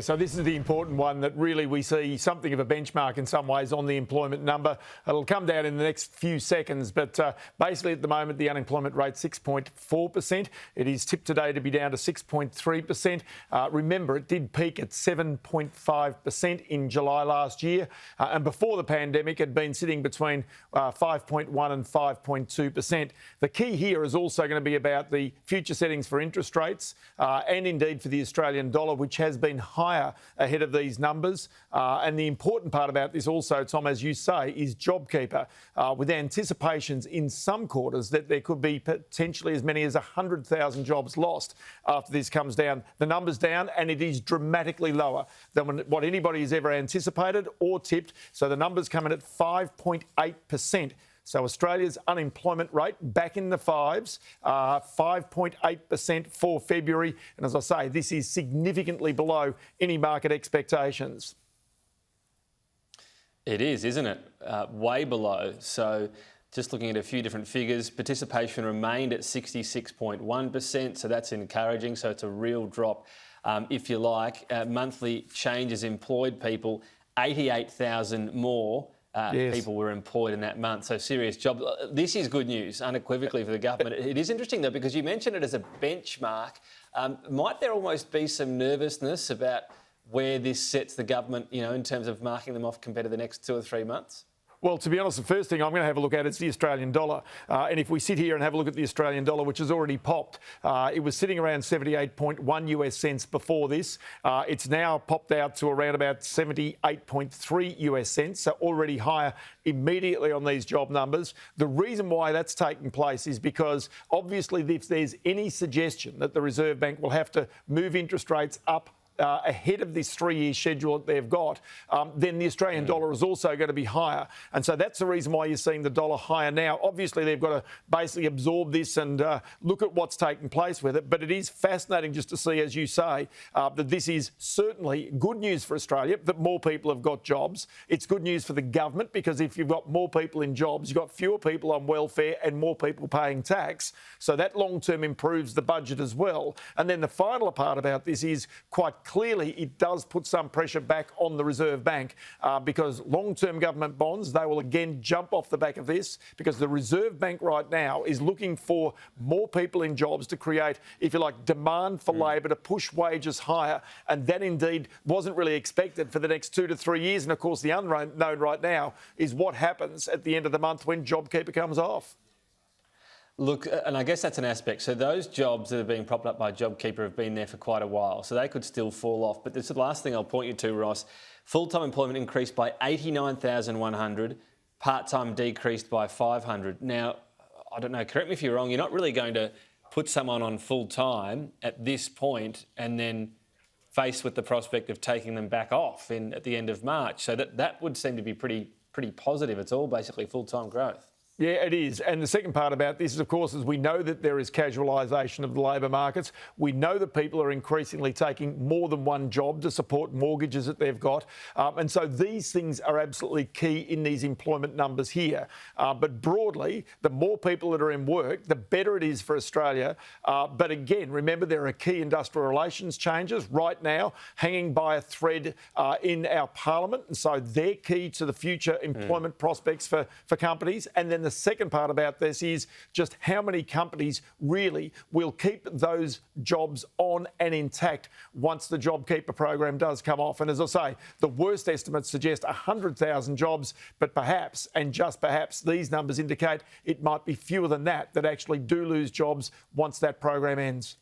So this is the important one that really we see something of a benchmark in some ways on the employment number. It'll come down in the next few seconds, but basically at the moment the unemployment rate 6.4%. It is tipped today to be down to 6.3%. Remember, it did peak at 7.5% in July last year, and before the pandemic it had been sitting between 5.1 and 5.2%. The key here is also going to be about the future settings for interest rates and indeed for the Australian dollar, which has been higher ahead of these numbers. And the important part about this also, Tom, as you say, is JobKeeper, with anticipations in some quarters that there could be potentially as many as 100,000 jobs lost after this comes down. The number's down and it is dramatically lower than what anybody has ever anticipated or tipped. So the numbers come in at 5.8%. So Australia's unemployment rate back in the fives, 5.8% for February. And as I say, this is significantly below any market expectations. It is, isn't it? Way below. So just looking at a few different figures, participation remained at 66.1%. So that's encouraging. So it's a real drop, if you like. Monthly changes employed people, 88,000 more. Yes. People were employed in that month, so serious job. This is good news, unequivocally, for the government. It is interesting, though, because you mentioned it as a benchmark. Might there almost be some nervousness about where this sets the government, in terms of marking them off compared to the next 2 or 3 months? Well, to be honest, the first thing I'm going to have a look at is the Australian dollar. And if we sit here and have a look at the Australian dollar, which has already popped, it was sitting around 78.1 US cents before this. It's now popped out to around about 78.3 US cents, so already higher immediately on these job numbers. The reason why that's taking place is because obviously if there's any suggestion that the Reserve Bank will have to move interest rates up ahead of this 3-year schedule that they've got, then the Australian dollar is also going to be higher. And so that's the reason why you're seeing the dollar higher now. Obviously, they've got to basically absorb this and look at what's taking place with it. But it is fascinating just to see, as you say, that this is certainly good news for Australia, that more people have got jobs. It's good news for the government because if you've got more people in jobs, you've got fewer people on welfare and more people paying tax. So that long-term improves the budget as well. And then the final part about this is quite clearly it does put some pressure back on the Reserve Bank because long-term government bonds, they will again jump off the back of this because the Reserve Bank right now is looking for more people in jobs to create, if you like, demand for labour to push wages higher. And that indeed wasn't really expected for the next 2 to 3 years. And of course, the unknown right now is what happens at the end of the month when JobKeeper comes off. Look, and I guess that's an aspect. So those jobs that are being propped up by JobKeeper have been there for quite a while, so they could still fall off. But this is the last thing I'll point you to, Ross. Full-time employment increased by 89,100, part-time decreased by 500. Now, I don't know, correct me if you're wrong, you're not really going to put someone on full-time at this point and then faced with the prospect of taking them back off at the end of March. So that would seem to be pretty positive. It's all basically full-time growth. Yeah, it is. And the second part about this is, of course, is we know that there is casualisation of the labour markets. We know that people are increasingly taking more than one job to support mortgages that they've got. And so these things are absolutely key in these employment numbers here. But broadly, the more people that are in work, the better it is for Australia. But again, remember, there are key industrial relations changes right now hanging by a thread in our parliament. And so they're key to the future employment prospects for companies. And then the second part about this is just how many companies really will keep those jobs on and intact once the JobKeeper program does come off. And as I say, the worst estimates suggest 100,000 jobs, but perhaps, and just perhaps, these numbers indicate it might be fewer than that actually do lose jobs once that program ends.